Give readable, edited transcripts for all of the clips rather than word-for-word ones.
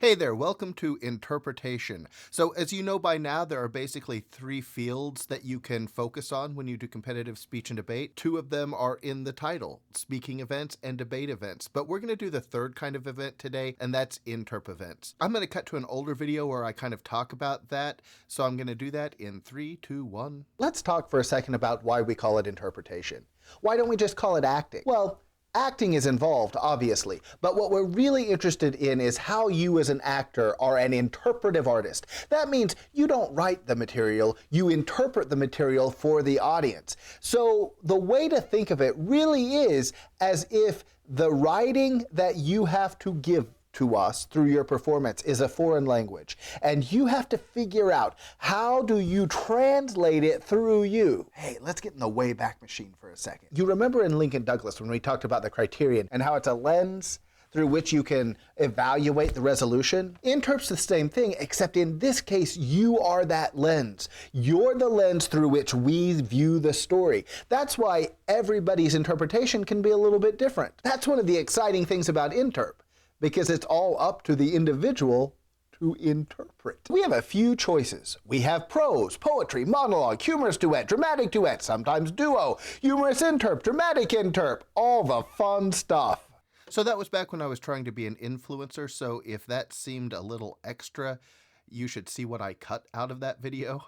Hey there, welcome to Interpretation. So, as you know by now, there are basically three fields that you can focus on when you do competitive speech and debate. Two of them are in the title, speaking events and debate events. But we're going to do the third kind of event today, and that's Interp events. I'm going to cut to an older video where I kind of talk about that. So, I'm going to do that in 3, 2, 1. Let's talk for a second about why we call it interpretation. Why don't we just call it acting? Well, acting is involved, obviously, but what we're really interested in is how you as an actor are an interpretive artist. That means you don't write the material, you interpret the material for the audience. So the way to think of it really is as if the writing that you have to give to us through your performance is a foreign language, and you have to figure out how do you translate it through you. Hey, let's get in the Wayback Machine for a second. You remember in Lincoln Douglas when we talked about the criterion and how it's a lens through which you can evaluate the resolution? Interp's the same thing, except in this case, you are that lens. You're the lens through which we view the story. That's why everybody's interpretation can be a little bit different. That's one of the exciting things about Interp, because it's all up to the individual to interpret. We have a few choices. We have prose, poetry, monologue, humorous duet, dramatic duet, sometimes duo, humorous interp, dramatic interp, all the fun stuff. So that was back when I was trying to be an influencer, so if that seemed a little extra, you should see what I cut out of that video.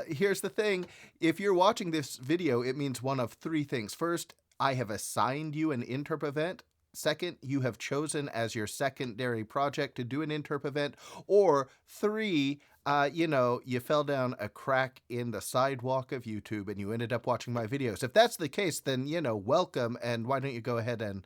Here's the thing. If you're watching this video, it means one of three things. First, I have assigned you an Interp event. Second, you have chosen as your secondary project to do an Interp event. Or three, you fell down a crack in the sidewalk of YouTube and you ended up watching my videos. If that's the case, then, welcome. And why don't you go ahead and,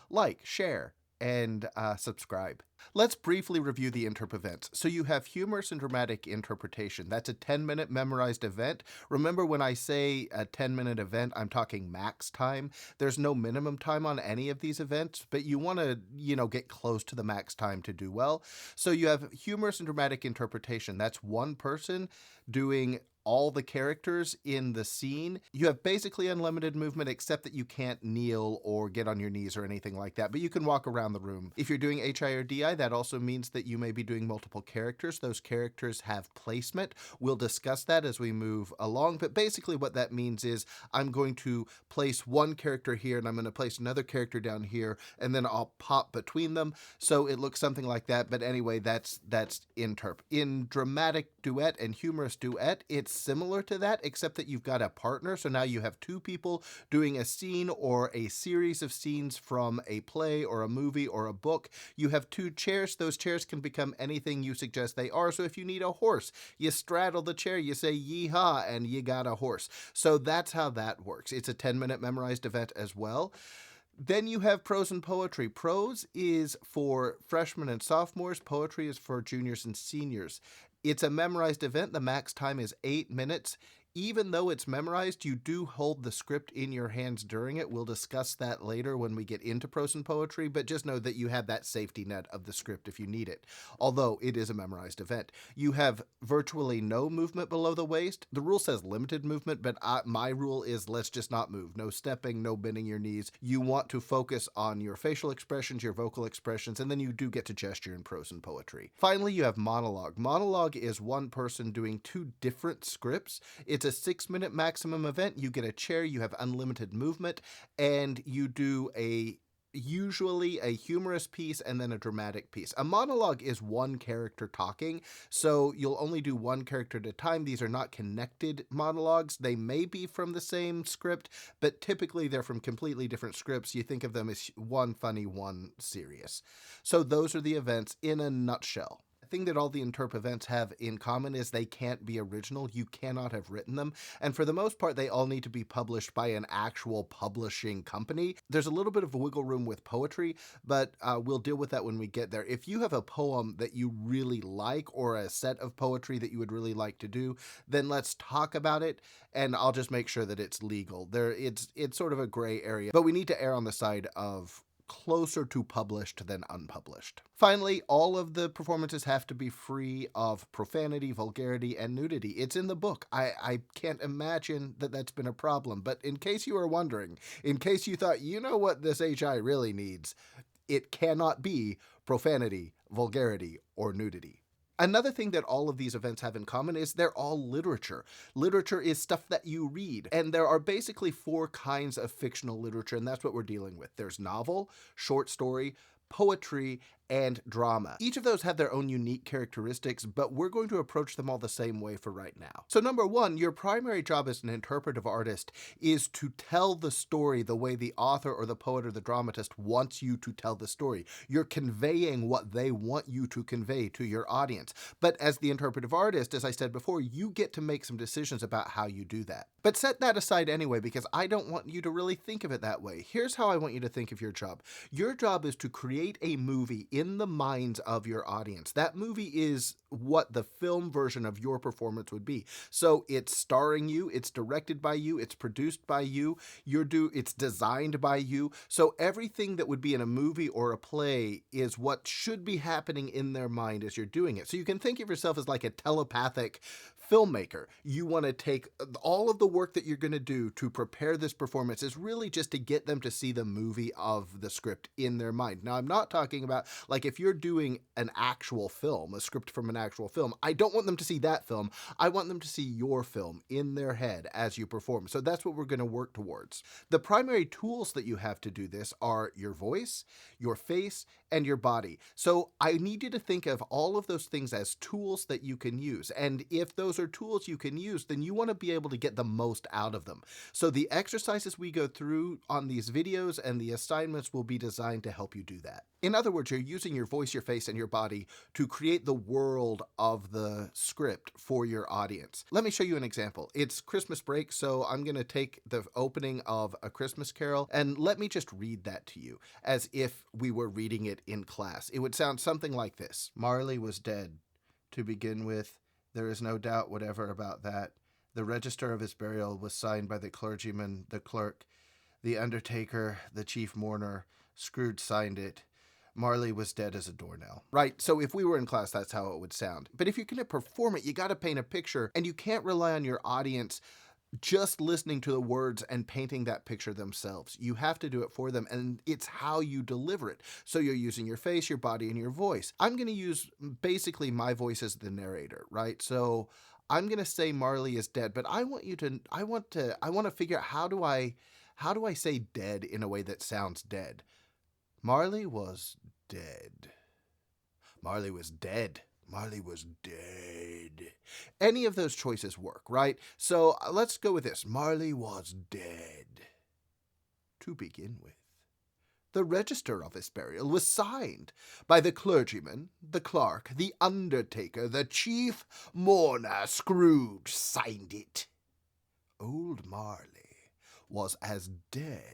like, share, and subscribe. Let's briefly review the Interp events. So you have humorous and dramatic interpretation. That's a 10-minute memorized event. Remember, when I say a 10-minute event, I'm talking max time. There's no minimum time on any of these events, but you want to, get close to the max time to do well. So you have humorous and dramatic interpretation. That's one person doing all the characters in the scene. You have basically unlimited movement, except that you can't kneel or get on your knees or anything like that, but you can walk around the room. If you're doing HI or DI, that also means that you may be doing multiple characters. Those characters have placement. We'll discuss that as we move along, but basically what that means is I'm going to place one character here and I'm going to place another character down here, and then I'll pop between them. So it looks something like that, but anyway, that's Interp. In dramatic duet and humorous duet, it's similar to that, except that you've got a partner. So now you have two people doing a scene or a series of scenes from a play or a movie or a book. You have two chairs. Those chairs can become anything you suggest they are. So if you need a horse, you straddle the chair, you say yeehaw, and you got a horse. So that's how that works. It's a 10-minute memorized event as well. Then you have prose and poetry. Prose is for freshmen and sophomores. Poetry is for juniors and seniors. It's a memorized event. The max time is 8 minutes. Even though it's memorized, you do hold the script in your hands during it. We'll discuss that later when we get into prose and poetry, but just know that you have that safety net of the script if you need it, although it is a memorized event. You have virtually no movement below the waist. The rule says limited movement, but my rule is let's just not move. No stepping, no bending your knees. You want to focus on your facial expressions, your vocal expressions, and then you do get to gesture in prose and poetry. Finally, you have monologue. Monologue is one person doing two different scripts. It's a 6-minute maximum event. You get a chair, you have unlimited movement, and you do usually a humorous piece and then a dramatic piece. A monologue is one character talking, so you'll only do one character at a time. These are not connected monologues. They may be from the same script, but typically they're from completely different scripts. You think of them as one funny, one serious. So those are the events in a nutshell. Thing that all the Interp events have in common is they can't be original. You cannot have written them. And for the most part, they all need to be published by an actual publishing company. There's a little bit of a wiggle room with poetry, but we'll deal with that when we get there. If you have a poem that you really like or a set of poetry that you would really like to do, then let's talk about it, and I'll just make sure that it's legal. It's sort of a gray area, but we need to err on the side of closer to published than unpublished. Finally, all of the performances have to be free of profanity, vulgarity, and nudity. It's in the book. I can't imagine that that's been a problem, but in case you are wondering, in case you thought, you know what this HI really needs, It cannot be profanity, vulgarity, or nudity. Another thing that all of these events have in common is they're all literature. Literature is stuff that you read, and there are basically four kinds of fictional literature, and that's what we're dealing with. There's novel, short story, poetry, and drama. Each of those have their own unique characteristics, but we're going to approach them all the same way for right now. So number one, your primary job as an interpretive artist is to tell the story the way the author or the poet or the dramatist wants you to tell the story. You're conveying what they want you to convey to your audience. But as the interpretive artist, as I said before, you get to make some decisions about how you do that. But set that aside anyway, because I don't want you to really think of it that way. Here's how I want you to think of your job. Your job is to create a movie in the minds of your audience. That movie is what the film version of your performance would be. So it's starring you, it's directed by you, it's produced by you, it's designed by you. So everything that would be in a movie or a play is what should be happening in their mind as you're doing it. So you can think of yourself as like a telepathic filmmaker. You want to take all of the work that you're going to do to prepare this performance is really just to get them to see the movie of the script in their mind. Now, I'm not talking about like if you're doing an actual film, a script from an actual film, I don't want them to see that film. I want them to see your film in their head as you perform. So that's what we're going to work towards. The primary tools that you have to do this are your voice, your face, and your body. So I need you to think of all of those things as tools that you can use. And if those are tools you can use, then you want to be able to get the most out of them. So the exercises we go through on these videos and the assignments will be designed to help you do that. In other words, you're using your voice, your face, and your body to create the world of the script for your audience. Let me show you an example. It's Christmas break, so I'm going to take the opening of A Christmas Carol and let me just read that to you as if we were reading it in class. It would sound something like this. Marley was dead. To begin with, there is no doubt whatever about that. The register of his burial was signed by the clergyman, the clerk, the undertaker, the chief mourner. Scrooge signed it. Marley was dead as a doornail. Right, so if we were in class, that's how it would sound. But if you're going to perform it, you got to paint a picture, and you can't rely on your audience just listening to the words and painting that picture themselves. You have to do it for them, and it's how you deliver it. So you're using your face, your body, and your voice. I'm going to use basically my voice as the narrator, right? So I'm going to say Marley is dead, but I want to figure out how do I say dead in a way that sounds dead. Marley was dead. Marley was dead. Marley was dead. Any of those choices work, right? So let's go with this. Marley was dead. To begin with, the register of his burial was signed by the clergyman, the clerk, the undertaker, the chief mourner. Scrooge signed it. Old Marley was as dead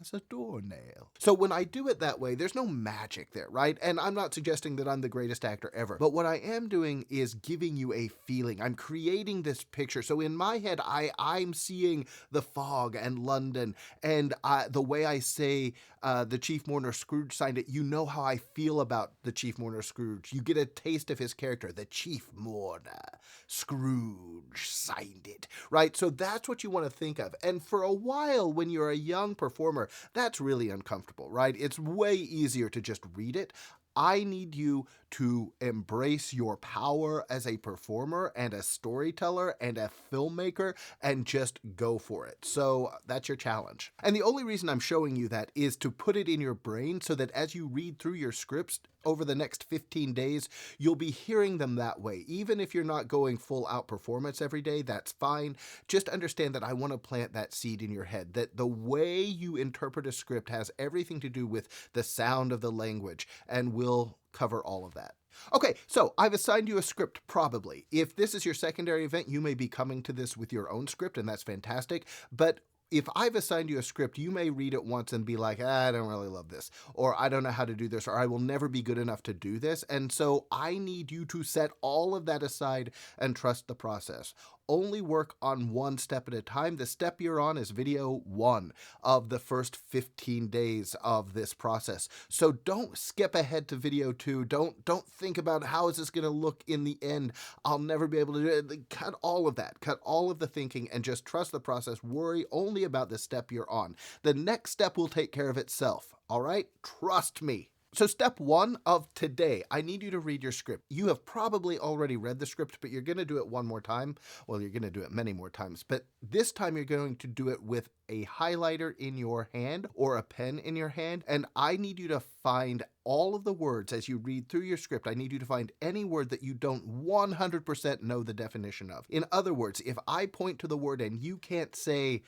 as a doornail. So when I do it that way, there's no magic there, right? And I'm not suggesting that I'm the greatest actor ever, but what I am doing is giving you a feeling. I'm creating this picture. So in my head, I'm seeing the fog and London, and the way I say the chief mourner Scrooge signed it, you know how I feel about the chief mourner Scrooge. You get a taste of his character. The chief mourner Scrooge signed it, right? So that's what you want to think of. And for a while, when you're a young performer, that's really uncomfortable, right? It's way easier to just read it. I need you to embrace your power as a performer and a storyteller and a filmmaker and just go for it. So that's your challenge. And the only reason I'm showing you that is to put it in your brain so that as you read through your scripts over the next 15 days, you'll be hearing them that way. Even if you're not going full out performance every day, that's fine. Just understand that I want to plant that seed in your head, that the way you interpret a script has everything to do with the sound of the language, and we'll cover all of that. Okay, so I've assigned you a script, probably. If this is your secondary event, you may be coming to this with your own script, and that's fantastic. But if I've assigned you a script, you may read it once and be like, I don't really love this, or I don't know how to do this, or I will never be good enough to do this. And so I need you to set all of that aside and trust the process. only work on one step at a time. The step you're on is video 1 of the first 15 days of this process. So don't skip ahead to video 2. Don't think about how is this going to look in the end. I'll never be able to do it. Cut all of that. Cut all of the thinking and just trust the process. Worry only about the step you're on. The next step will take care of itself. All right? Trust me. So step 1 of today, I need you to read your script. You have probably already read the script, but you're going to do it one more time. Well, you're going to do it many more times, but this time you're going to do it with a highlighter in your hand or a pen in your hand. And I need you to find all of the words as you read through your script. I need you to find any word that you don't 100% know the definition of. In other words, if I point to the word and you can't say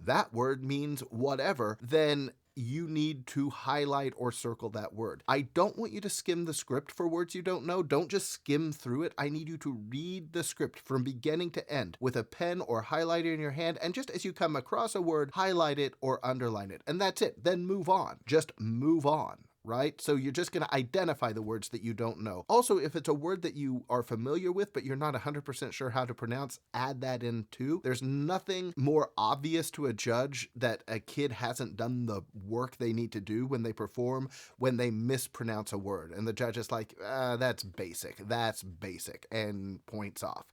that word means whatever, then you need to highlight or circle that word. I don't want you to skim the script for words you don't know. Don't just skim through it. I need you to read the script from beginning to end with a pen or highlighter in your hand, and just as you come across a word, highlight it or underline it. And that's it. Then move on. Just move on. Right? So you're just going to identify the words that you don't know. Also, if it's a word that you are familiar with, but you're not 100% sure how to pronounce, add that in too. There's nothing more obvious to a judge that a kid hasn't done the work they need to do when they perform, when they mispronounce a word. And the judge is like, that's basic, and points off.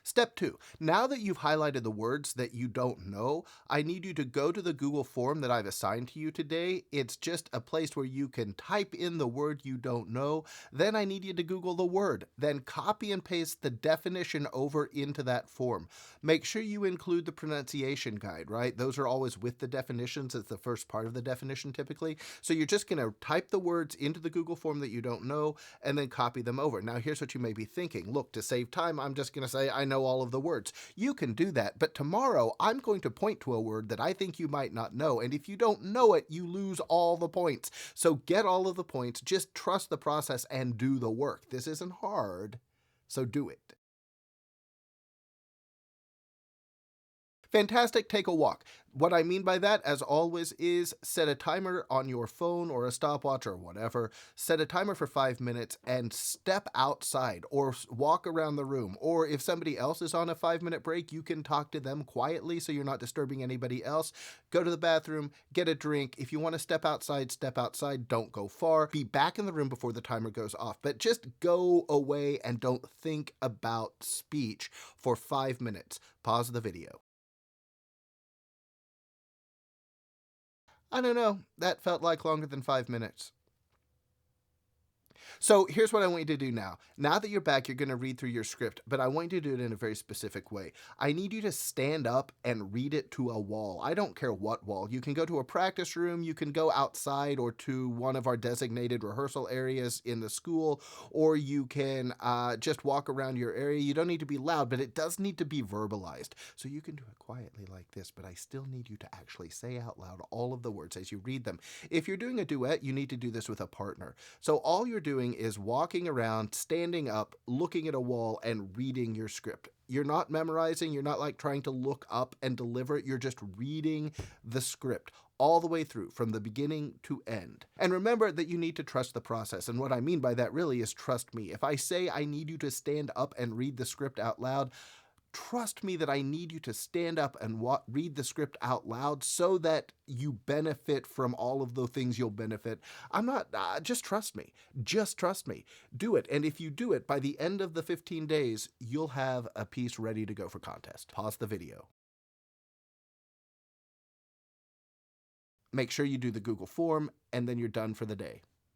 Step 2, now that you've highlighted the words that you don't know, I need you to go to the Google form that I've assigned to you today. It's just a place where you can type in the word you don't know. Then I need you to Google the word. Then copy and paste the definition over into that form. Make sure you include the pronunciation guide, right? Those are always with the definitions. It's the first part of the definition typically. So you're just going to type the words into the Google form that you don't know and then copy them over. Now here's what you may be thinking. Look, to save time, I'm just going to say I know all of the words. You can do that, but tomorrow I'm going to point to a word that I think you might not know, and if you don't know it, you lose all the points. So get all of the points, just trust the process and do the work. This isn't hard, so do it. Fantastic, take a walk. What I mean by that, as always, is set a timer on your phone or a stopwatch or whatever. Set a timer for 5 minutes and step outside or walk around the room. Or if somebody else is on a 5-minute break, you can talk to them quietly so you're not disturbing anybody else. Go to the bathroom, get a drink. If you want to step outside, don't go far. Be back in the room before the timer goes off. But just go away and don't think about speech for 5 minutes. Pause the video. I don't know, that felt like longer than 5 minutes. So here's what I want you to do now. Now that you're back, you're going to read through your script, but I want you to do it in a very specific way. I need you to stand up and read it to a wall. I don't care what wall. You can go to a practice room, you can go outside or to one of our designated rehearsal areas in the school, or you can just walk around your area. You don't need to be loud, but it does need to be verbalized. So you can do it quietly like this, but I still need you to actually say out loud all of the words as you read them. If you're doing a duet, you need to do this with a partner. So all you're doing is walking around, standing up, looking at a wall, and reading your script. You're not memorizing, you're not like trying to look up and deliver it, you're just reading the script all the way through from the beginning to end. And remember that you need to trust the process. And what I mean by that really is trust me. If I say I need you to stand up and read the script out loud, trust me that I need you to stand up and read the script out loud so that you benefit from all of the things you'll benefit. I'm not, just trust me. Just trust me. Do it. And if you do it, by the end of the 15 days, you'll have a piece ready to go for contest. Pause the video. Make sure you do the Google form, and then you're done for the day.